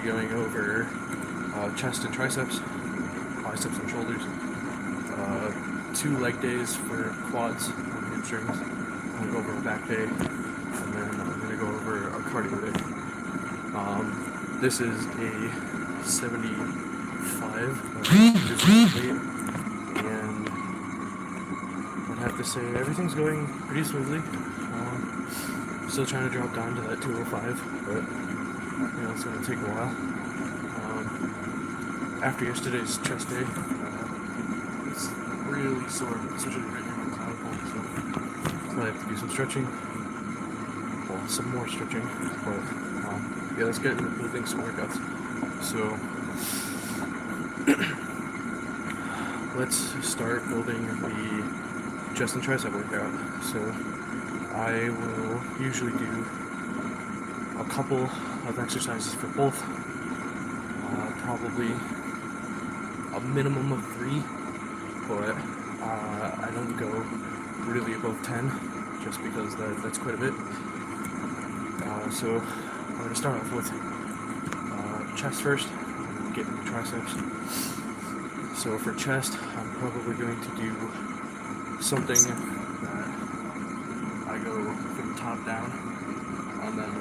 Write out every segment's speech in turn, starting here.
going over chest and triceps, biceps and shoulders, 2 leg days for quads and hamstrings. I'm going to go over a back day, and then I'm going to go over a cardio day. This is a 75 weight, and I'd have to say everything's going pretty smoothly. Still trying to drop down to that 205, but it's going to take a while. After yesterday's chest day, it's really sore, especially right here on the clavicle, so I have to do some stretching, well, some more stretching, but yeah, let's get moving some workouts. So let's start building the chest and tricep workout. So I will usually do a couple of exercises for both, probably a minimum of 3, but I don't go really above 10, just because that's quite a bit. So I'm going to start off with chest first, and get into triceps. So for chest, I'm probably going to do something that I go from top down, and then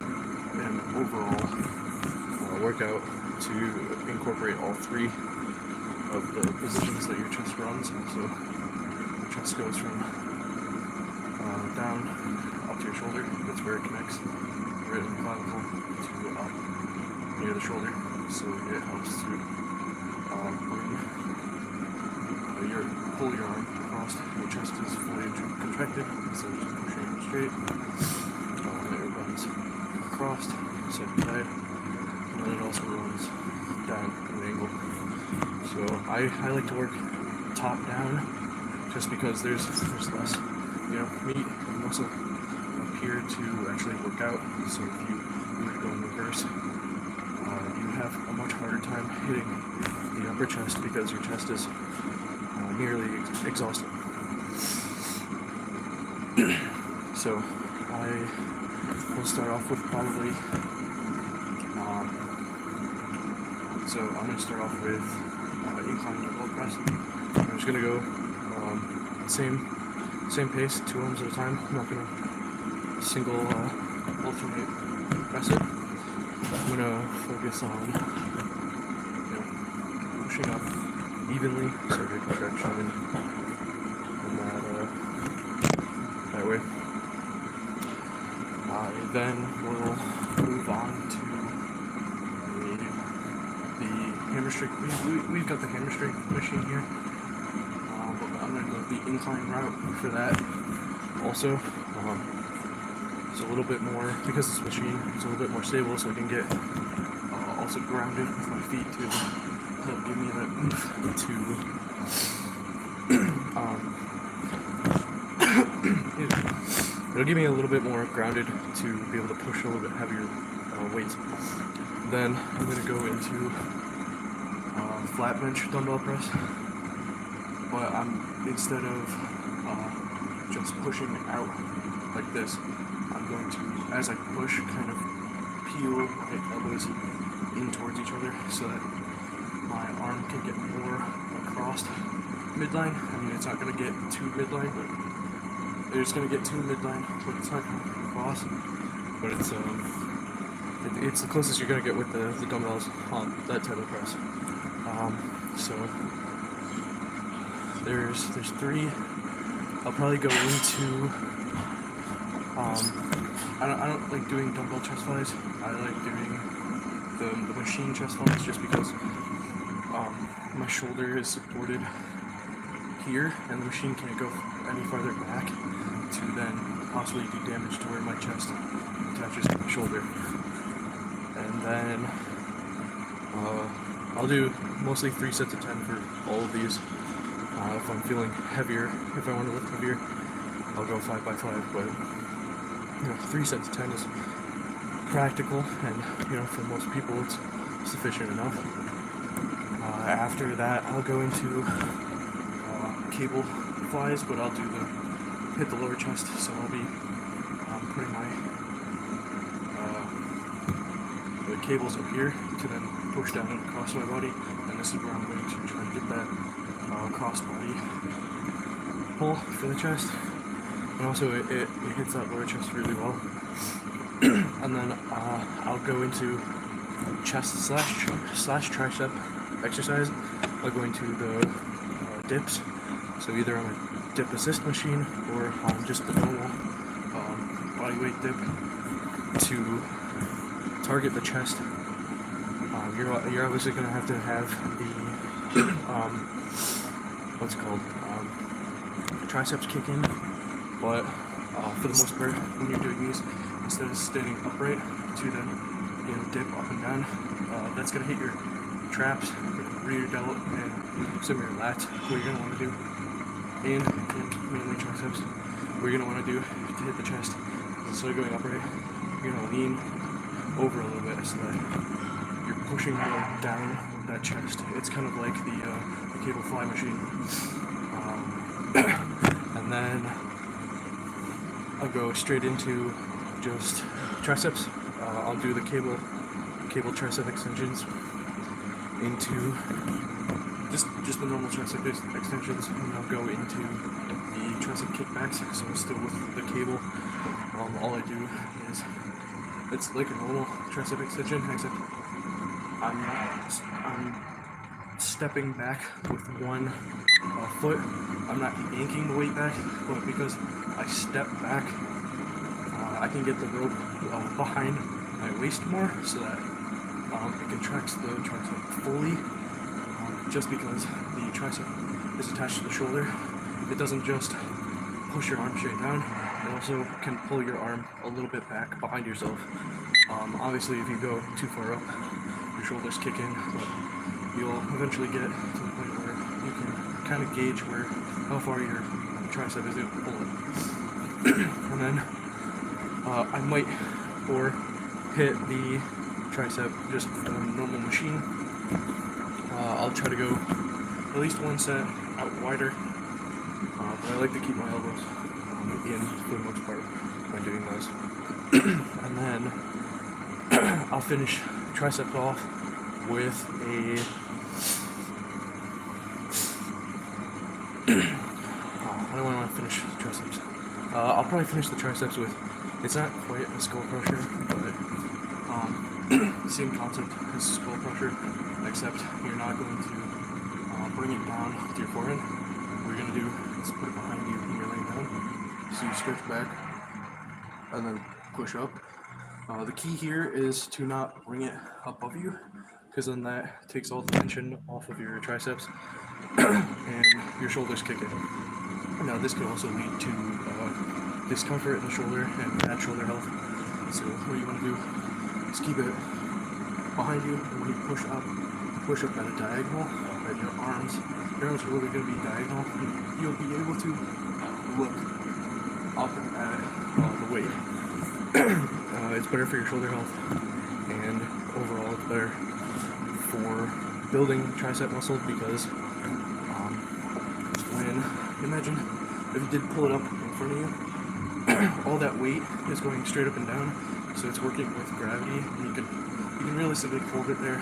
an overall workout to incorporate all 3 of the positions that your chest runs. So the chest goes from down up to your shoulder. That's where it connects, right in the clavicle, to up near the shoulder. So it helps to pull your arm across. Your chest is fully contracted instead of just pushing it straight. It runs across, side to side, and then it also runs down at an angle. So I like to work top down, just because there's less meat and muscle up here to actually work out. So if you were to go in reverse, you have a much harder time hitting the upper chest because your chest is nearly exhausted. So I will start off with probably so I'm going to start off with incline dumbbell press. I'm just going to go same pace, 2 arms at a time. I'm not going to single alternate press it. I'm going to focus on pushing up evenly, so good contraction in that way. Then we'll move on to the hammer strength. We've got the hammer strength machine here, but I'm going to go the incline route for that also. It's a little bit more, because this machine is a little bit more stable, so I can get also grounded with my feet to help give me that oomph it'll give me a little bit more grounded to be able to push a little bit heavier weights. Then I'm going to go into flat bench dumbbell press, but instead of just pushing out like this, I'm going to, as I push, kind of peel my elbows in towards each other so that my arm can get more across midline. I mean, it's not going to get to midline, but it's going to get to midline, but it's not going to cross. But it's the closest you're going to get with the dumbbells on that type of press. So there's 3. I'll probably go into I don't like doing dumbbell chest flies. I like doing the machine chest flies just because my shoulder is supported here, and the machine can't go any farther back to then possibly do damage to where my chest attaches to my shoulder. And then I'll do mostly 3 sets of 10 for all of these. If I'm feeling heavier, if I want to lift heavier, I'll go 5 by 5, but 3 sets of 10 is practical, and for most people it's sufficient enough. After that, I'll go into cable flies, but I'll hit the lower chest, so I'll be putting my cables up here to then push down across my body, and this is where I'm going to try to get that cross body pull for the chest, and also it hits that lower chest really well. And then I'll go into chest slash tricep exercise by going to the dips. So either on a dip assist machine or on just the normal bodyweight dip to target the chest. You're obviously going to have the what's it called, triceps kick in, but for the most part, when you're doing these, instead of standing upright to then dip up and down, that's going to hit your traps, rear delt, and some of your lats. What you're going to want to do, and mainly triceps, what you're going to want to do to hit the chest, instead of going upright, you're going to lean over a little bit so that you're pushing more down that chest. It's kind of like the cable fly machine. And then I'll go straight into just triceps. I'll do the cable tricep extensions into just the normal tricep extensions, and I'll go into the tricep kickbacks. So still with the cable, all I do is it's like a normal tricep extension, except I'm stepping back with one foot. I'm not yanking the weight back, but because I step back, I can get the rope behind my waist more, so that it contracts the tricep fully. Just because the tricep is attached to the shoulder, it doesn't just push your arm straight down, it also can pull your arm a little bit back behind yourself. Obviously, if you go too far up, your shoulders kick in, but you'll eventually get to the point where you can kind of gauge how far your tricep is able to pull it. And then I might hit the tricep just with a normal machine. I'll try to go at least one set out wider, but I like to keep my elbows in for the most part when doing those. And then I'll finish triceps off with a I don't want to finish triceps. I'll probably finish the triceps with, it's not quite a skull crusher, but same concept as skull crusher, except you're not going to bring it down to your forehead. What you're going to do is put it behind you when you're laying down. So you stretch back and then push up. The key here is to not bring it above you, because then that takes all the tension off of your triceps and your shoulders kick in. Now this could also lead to discomfort in the shoulder and bad shoulder health. So what you want to do is keep it behind you, and when you push up at a diagonal, right, your arms are really going to be diagonal. You'll be able to look up at the weight. It's better for your shoulder health, and overall it's better for building tricep muscle, because imagine if you did pull it up in front of you, all that weight is going straight up and down, so it's working with gravity, and you can realistically hold it there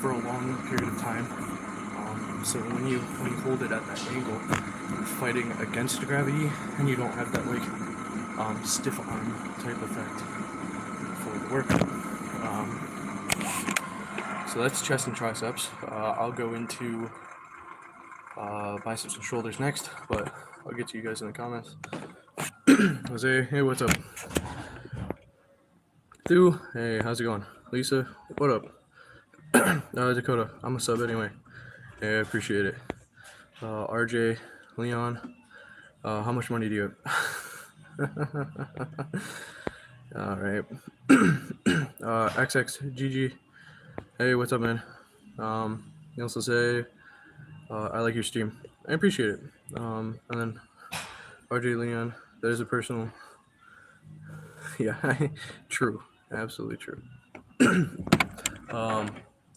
for a long period of time. So when you hold it at that angle, you're fighting against gravity, and you don't have that like stiff arm type effect for the workout. So that's chest and triceps. I'll go into biceps and shoulders next, but I'll get to you guys in the comments. Jose, hey, what's up? Stu, hey, how's it going? Lisa, what up? Dakota, I'm a sub anyway. Hey, I appreciate it. RJ, Leon, how much money do you have? All right. XXGG, hey, what's up, man? You also say, I like your stream. I appreciate it. And then RJ Leon, that is a personal. Yeah, true. Absolutely true.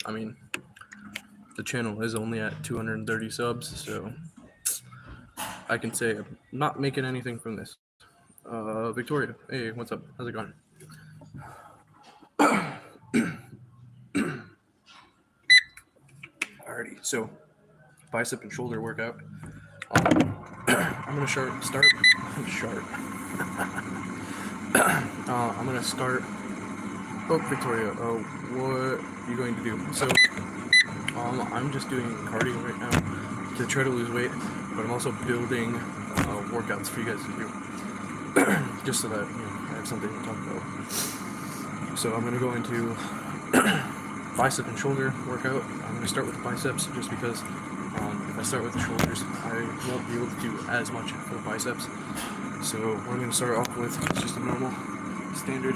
I mean, the channel is only at 230 subs, so I can say I'm not making anything from this. Victoria, hey, what's up? How's it going? Alrighty, so bicep and shoulder workout. I'm gonna start. I'm gonna start. Oh, Victoria, what are you going to do? So, I'm just doing cardio right now to try to lose weight, but I'm also building workouts for you guys to do, just so that I have something to talk about. So I'm gonna go into bicep and shoulder workout. I'm gonna start with the biceps just because if I start with the shoulders, I won't be able to do as much for the biceps. So what I'm gonna start off with is just a normal, standard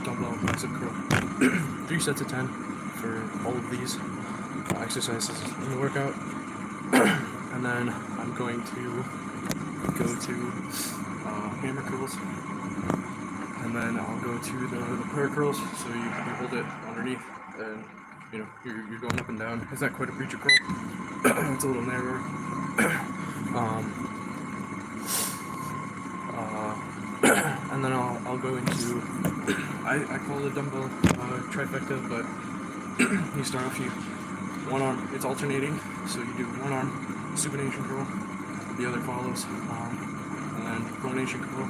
dumbbell bicep curl. 3 sets of 10 for all of these exercises in the workout. And then I'm going to go to hammer curls. And then I'll go to the prayer curls. So you hold it underneath and you're going up and down. It's not quite a preacher curl. It's a little narrower. And then I'll go into, I call it a dumbbell trifecta, but you start off, one arm, it's alternating, so you do one arm supination curl, the other follows, and then pronation curl,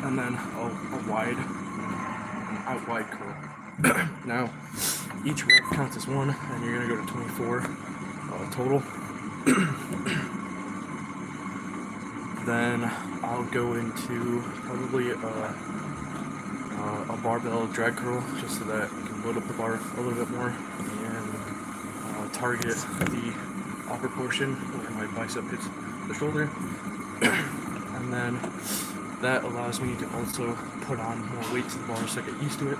and then an out wide curl. Now, each rep counts as one, and you're gonna go to 24 total. Then I'll go into probably a barbell drag curl, just so that I can load up the bar a little bit more and target the upper portion where my bicep hits the shoulder. And then that allows me to also put on more weight to the bar so I get used to it.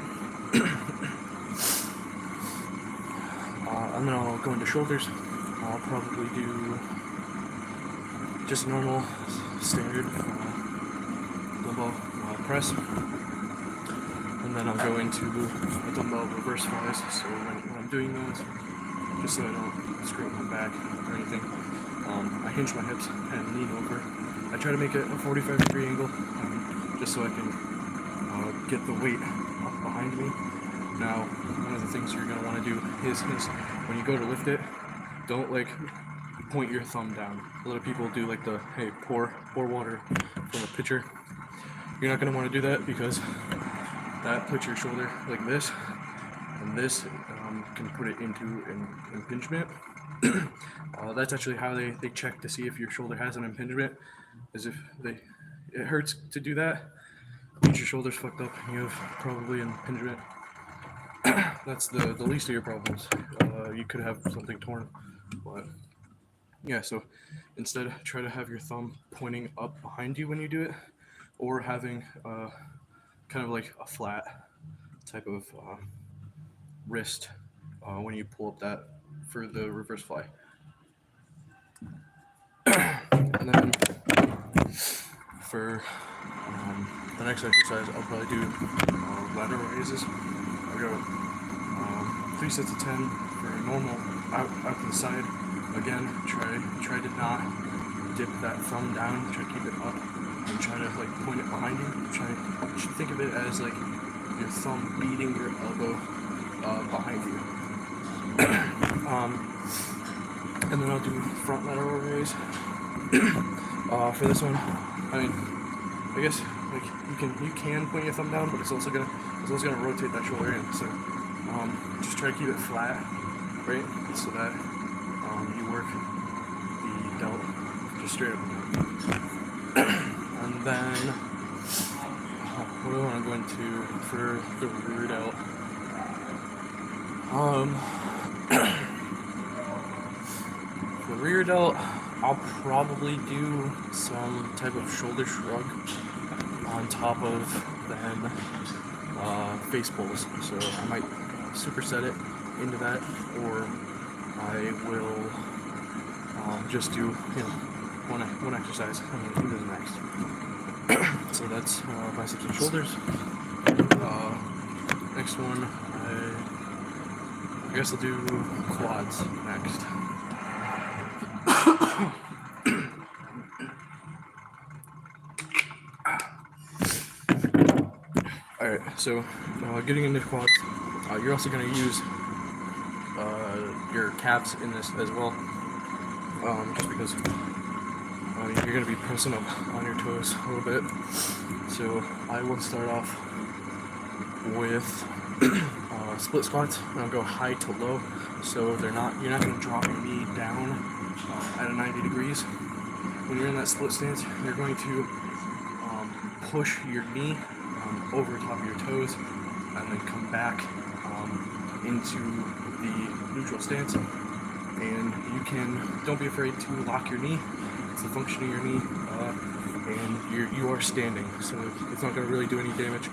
And then I'll go into shoulders. I'll probably do just normal standard dumbbell press, and then I'll go into a dumbbell reverse flies. So when I'm doing those, just so I don't screw up my back or anything, I hinge my hips and lean over. I try to make it a 45-degree angle, just so I can get the weight up behind me. Now, one of the things you're going to want to do is when you go to lift it, don't point your thumb down. A lot of people do the, hey, pour water from a pitcher. You're not going to want to do that because that puts your shoulder like this, and this can put it into an impingement. That's actually how they check to see if your shoulder has an impingement, is if it hurts to do that, means your shoulder's fucked up and you have probably an impingement. That's the least of your problems. You could have something torn, but yeah, so instead try to have your thumb pointing up behind you when you do it, or having kind of like a flat type of wrist when you pull up that for the reverse fly. And then for the next exercise, I'll probably do lateral raises. I'll go 3 sets of 10 for normal out to the side. Again, try to not dip that thumb down. Try to keep it up and try to point it behind you. You should think of it as your thumb beating your elbow behind you. And then I'll do front lateral raise. For this one, I guess you can point your thumb down, but it's also gonna rotate that shoulder in. So just try to keep it flat, right? So that you work the delt just straight up. And then what do I want to go into for the rear delt? For rear delt, I'll probably do some type of shoulder shrug on top of then face pulls. So I might superset it into that, or I will just do one exercise and then do the next. So that's biceps and shoulders. Next one, I guess I'll do quads next. Alright, so getting into quads, You're also going to use your calves in this as well, just because you're going to be pressing up on your toes a little bit. So I will start off with split squats, and I'll go high to low, so you're not going to drop your knee down at a 90 degrees. When you're in that split stance, you're going to push your knee over top of your toes, and then come back into the neutral stance. And don't be afraid to lock your knee. It's the function of your knee, and you are standing, so it's not going to really do any damage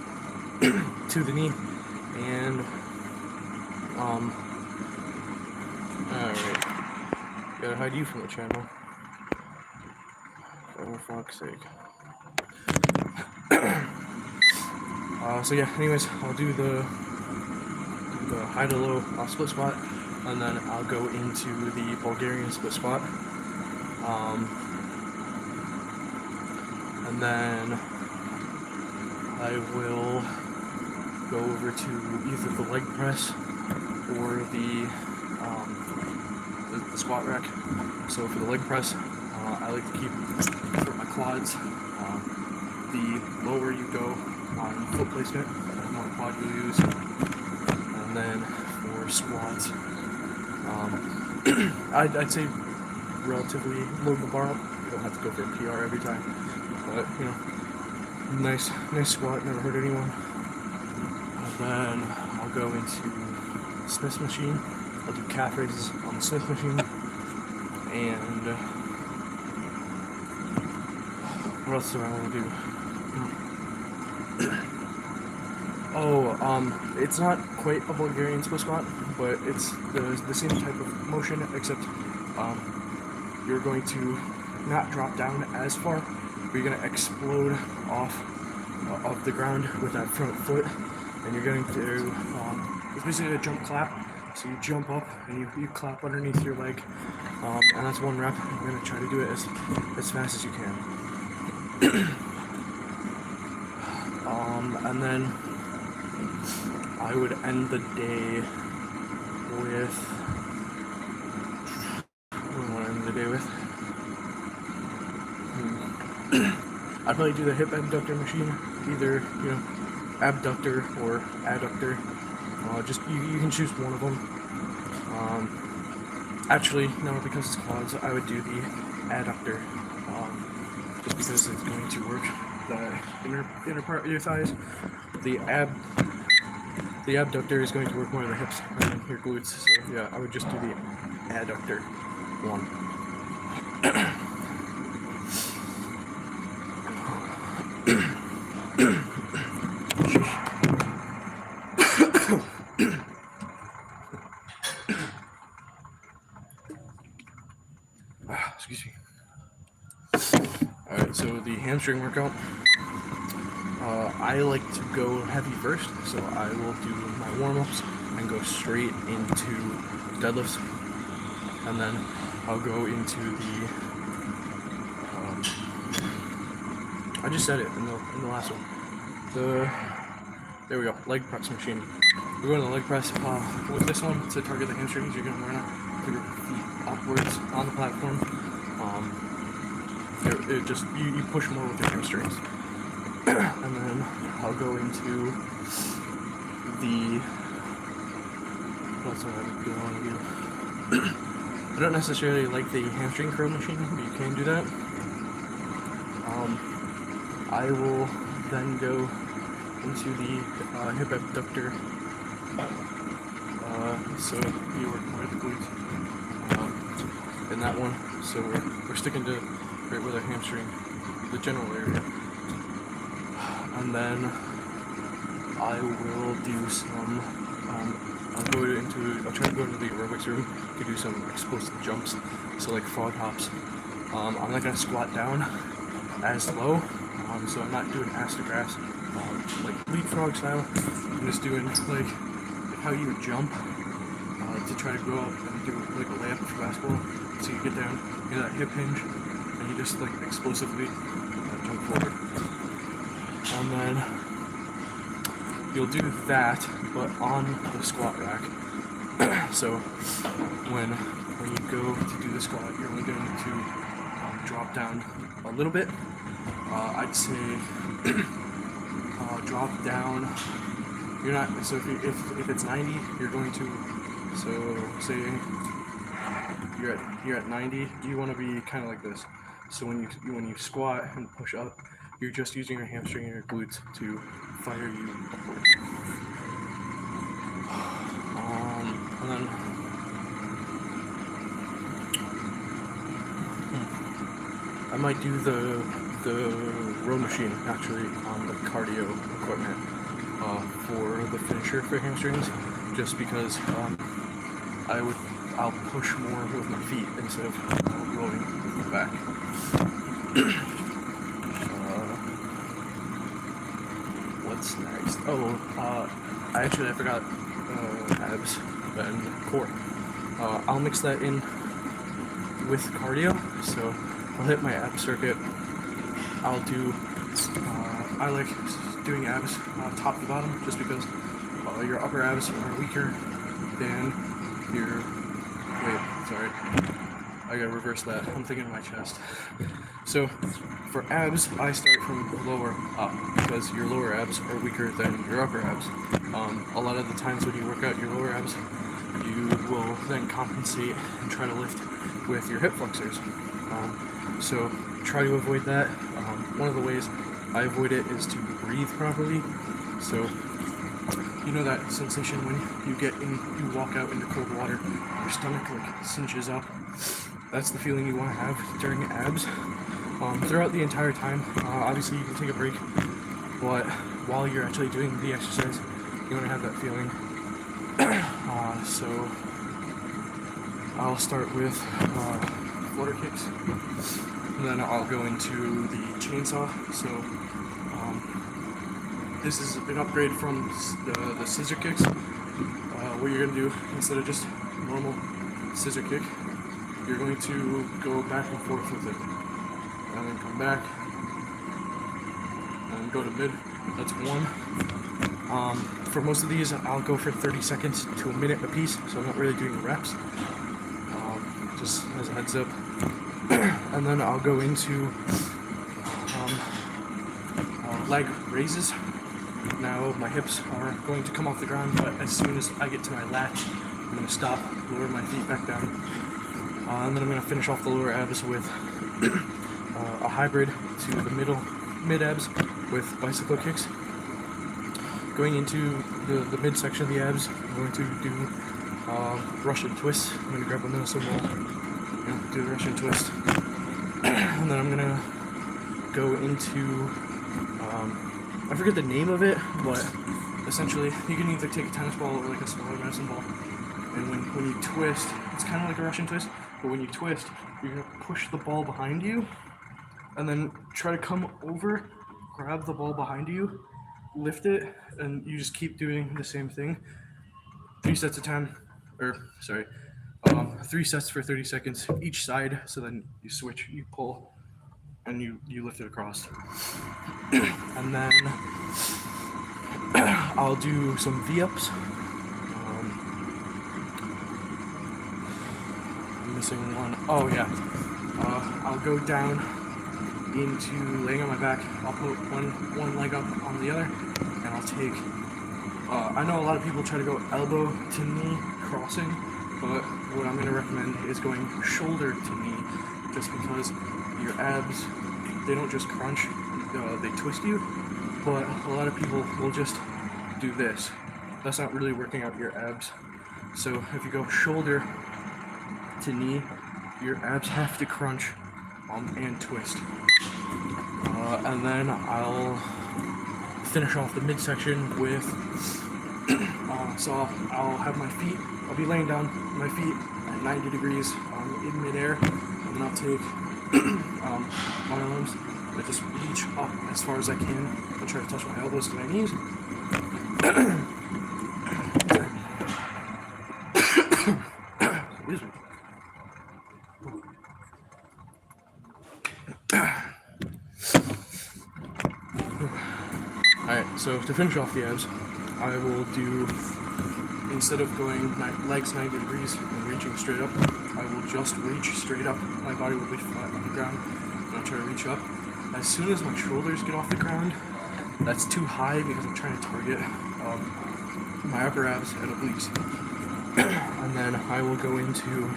to the knee. And alright, gotta hide you from the channel, for fuck's sake. So yeah, anyways, I'll do the high to low split squat, and then I'll go into the Bulgarian split squat. And then I will go over to either the leg press or the squat rack. So for the leg press, I like to keep my quads. The lower you go on foot placement, the more quad you'll use. And then for squats, I'd say relatively load the bar up. You don't have to go for a PR every time, but nice squat, never hurt anyone. And then I'll go into Smith's machine. I'll do calf raises on the Smith machine. And what else do I want to do? It's not quite a Bulgarian split squat, but it's the same type of motion, except you're going to not drop down as far, but you're going to explode off of the ground with that front foot, and you're going to, it's basically a jump clap. So you jump up and you clap underneath your leg, and that's one rep. You're going to try to do it as fast as you can. And then I would end the day with, I'd probably do the hip abductor machine, either, abductor or adductor. Just you can choose one of them. Actually, no, because it's quads, I would do the adductor, just because it's going to work the inner part of your thighs. The abductor is going to work more of the hips and your glutes. So yeah, I would just do the adductor one. Excuse me. Alright, so the hamstring workout, I like to go heavy first, so I will do my warm-ups and go straight into deadlifts, and then I'll go into the, I just said it in the last one, there we go, leg press machine. We're going to the leg press. With this one, to target the hamstrings, you're going to want to put your feet upwards on the platform. You push more with your hamstrings. And then I'll go into the, what's what I want to do. I don't necessarily like the hamstring curl machine, but you can do that. I will then go into the hip abductor, so you work more at the glutes in that one. So we're sticking to right where the hamstring, the general area. And then I will do some, I'll try to go into the aerobics room to do some explosive jumps, so like frog hops. I'm not going to squat down as low, so I'm not doing ass to grass, like leapfrog style. I'm just doing like how you would jump to try to go up and do like a layup for basketball. So you get down, you get that hip hinge, and you just like explosively jump forward. And then you'll do that, but on the squat rack. So when you go to do the squat, you're only going to drop down a little bit. I'd say drop down. You're not. So if it's 90, you're going to. So say you're at 90. You want to be kind of like this. So when you squat and push up, you're just using your hamstring and your glutes to fire you upwards. And then I might do the row machine actually on the cardio equipment for the finisher for hamstrings, just because I'll push more with my feet instead of rolling with my back. What's next? I forgot abs and core. I'll mix that in with cardio, so I'll hit my ab circuit. I'll do, I like doing abs top to bottom, just because your upper abs are weaker than your, I gotta reverse that, I'm thinking of my chest. So for abs, I start from lower up, because your lower abs are weaker than your upper abs. A lot of the times when you work out your lower abs, you will then compensate and try to lift with your hip flexors. So try to avoid that. One of the ways I avoid it is to breathe properly. So you know that sensation when you walk out into cold water, your stomach like cinches up. That's the feeling you want to have during abs. Throughout the entire time, obviously you can take a break, but while you're actually doing the exercise, you want to have that feeling. So I'll start with flutter kicks, and then I'll go into the chainsaw. So this is an upgrade from the scissor kicks. What you're going to do, instead of just normal scissor kick, you're going to go back and forth with it, and then come back, and go to mid. That's one. For most of these, I'll go for 30 seconds to a minute a piece, so I'm not really doing reps, just as a heads up. And then I'll go into leg raises. Now my hips are going to come off the ground, but as soon as I get to my latch, I'm going to stop, lower my feet back down, and then I'm going to finish off the lower abs with a hybrid to the mid abs with bicycle kicks. Going into the midsection of the abs, I'm going to do Russian twists. I'm going to grab a Minnesota ball, do the Russian twist, and then I'm going to go into, I forget the name of it, but essentially you can either take a tennis ball or like a smaller medicine ball, and when you twist, it's kind of like a Russian twist, but when you twist, you're going to push the ball behind you, and then try to come over, grab the ball behind you, lift it, and you just keep doing the same thing. 3 sets for 30 seconds each side, so then you switch, you pull, and you lift it across. And then I'll do some V-ups. I'm missing one. Oh yeah. I'll go down into laying on my back. I'll put one leg up on the other, and I'll take, I know a lot of people try to go elbow to knee crossing, but what I'm going to recommend is going shoulder to knee, just because your abs, they don't just crunch, they twist you, but a lot of people will just do this. That's not really working out your abs. So if you go shoulder to knee, your abs have to crunch and twist. And then I'll finish off the midsection with, so I'll have my feet, I'll be laying down my feet at 90 degrees in midair, and then I'll take my arms and just reach up as far as I can and try to touch my elbows to my knees. Excuse me. Alright, so to finish off the abs, I will do, instead of going legs 90 degrees and reaching straight up, I will just reach straight up. My body will be flat on the ground, and I'll try to reach up. As soon as my shoulders get off the ground, that's too high because I'm trying to target my upper abs and obliques. And then I will go into,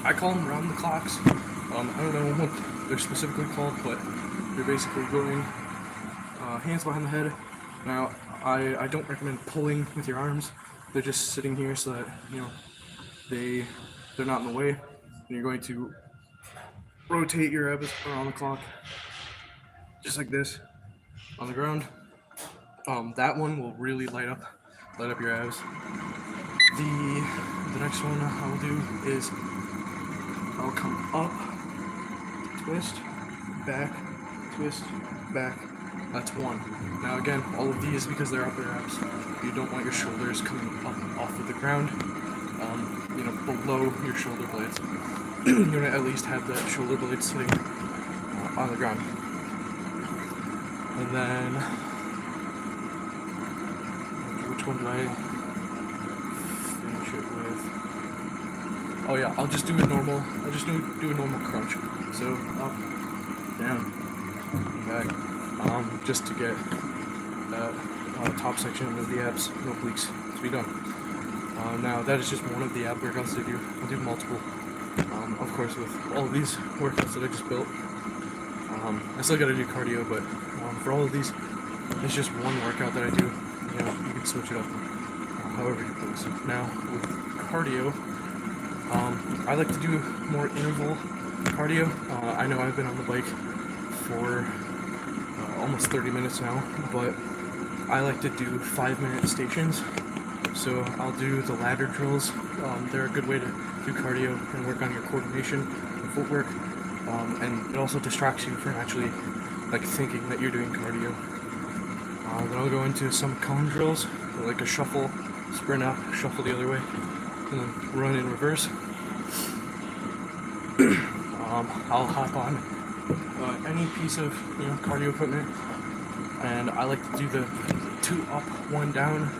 I call them round the clocks. I don't know what they're specifically called, but they're basically going hands behind the head. Now, I don't recommend pulling with your arms. They're just sitting here so that, you know, they're not in the way. And you're going to rotate your abs around the clock, just like this, on the ground. That one will really light up your abs. The next one I will do is I'll come up, twist, back, twist, back. That's one. Now again, all of these, because they're upper abs, you don't want your shoulders coming up off of the ground, you know, below your shoulder blades. You want to at least have the shoulder blades sitting on the ground. And then, which one do I finish it with? Oh yeah, I'll just do a normal, do a normal crunch. So up, down, back. Just to get that top section of the abs and obliques to be done. Now that is just one of the ab workouts I do. I'll do multiple. Of course, with all of these workouts that I just built, I still gotta do cardio, but for all of these, it's just one workout that I do. You know, you can switch it up however you please. Now with cardio, I like to do more interval cardio. I know I've been on the bike for almost 30 minutes now, but I like to do 5-minute stations. So I'll do the ladder drills. They're a good way to do cardio and work on your coordination and footwork, and it also distracts you from actually like thinking that you're doing cardio. Then I'll go into some cone drills, like a shuffle, sprint up, shuffle the other way, and then run in reverse. I'll hop on any piece of, you know, cardio equipment, and I like to do the 2 up, 1 down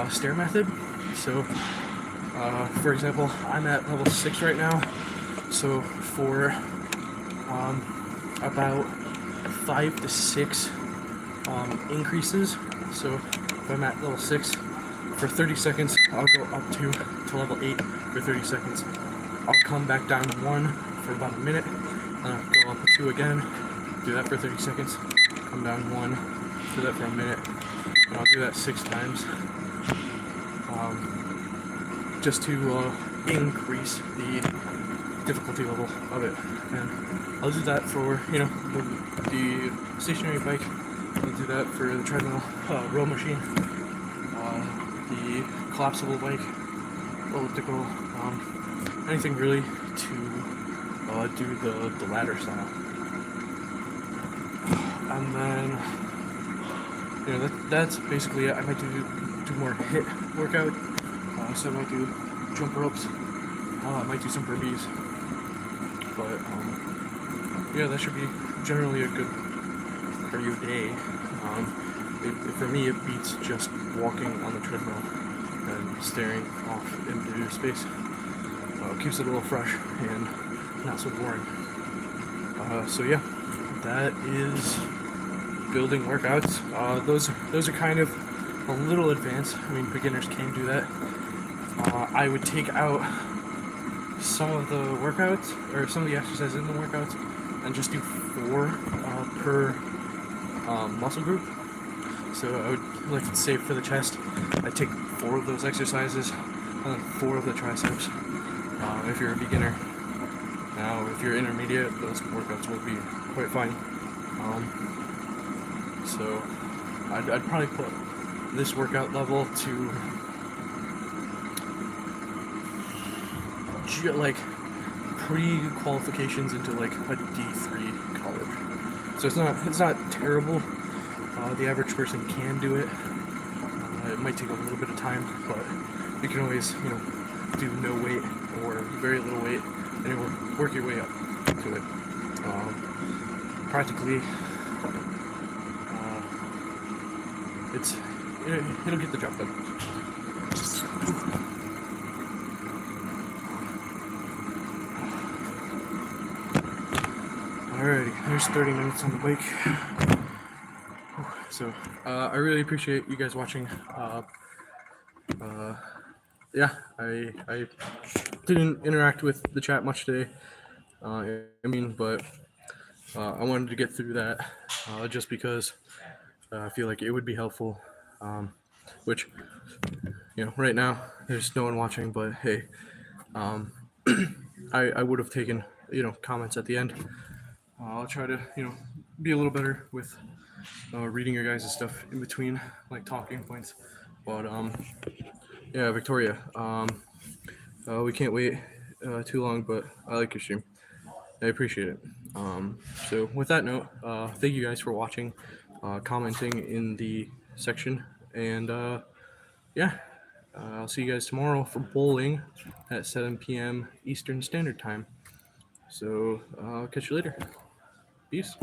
stair method. So for example, I'm at level 6 right now, so for about 5 to 6 increases, so if I'm at level 6 for 30 seconds, I'll go up to level 8 for 30 seconds. I'll come back down 1 for about a minute, go up 2 again, do that for 30 seconds, come down 1, do that for a minute, and I'll do that 6 times, just to increase the difficulty level of it. And I'll do that for, you know, the stationary bike. I'll do that for the treadmill, row machine, the collapsible bike, elliptical, anything really to do the ladder style. And then, you know, that's basically it. I might do more HIIT workout, so I might do jump ropes, I might do some burpees, but yeah, that should be generally a good cardio day. For me, it beats just walking on the treadmill and staring off into space. Keeps it a little fresh and not so boring. So yeah, that is building workouts. Those are kind of a little advanced. I mean, beginners can do that. I would take out some of the workouts, or some of the exercises in the workouts, and just do 4 per muscle group. So I would, like, say for the chest, I'd take 4 of those exercises, and then 4 of the triceps, if you're a beginner. Now, if you're intermediate, those workouts will be quite fine. So I'd probably put this workout level to like pre-qualifications into like a D3 college. So it's not terrible. The average person can do it. It might take a little bit of time, but you can always, you know, do no weight or very little weight and work your way up to it. Practically, it'll get the job done. Alrighty, there's 30 minutes on the bike. So I really appreciate you guys watching. Yeah, I didn't interact with the chat much today. But I wanted to get through that just because I feel like it would be helpful. Which, right now there's no one watching, but hey, I would have taken comments at the end. I'll try to be a little better with reading your guys' stuff in between, like talking points. But yeah, Victoria, we can't wait too long, but I like your stream. I appreciate it. So with that note, thank you guys for watching, commenting in the section, and yeah, I'll see you guys tomorrow for bowling at 7 p.m. Eastern Standard Time. So I'll catch you later. Peace.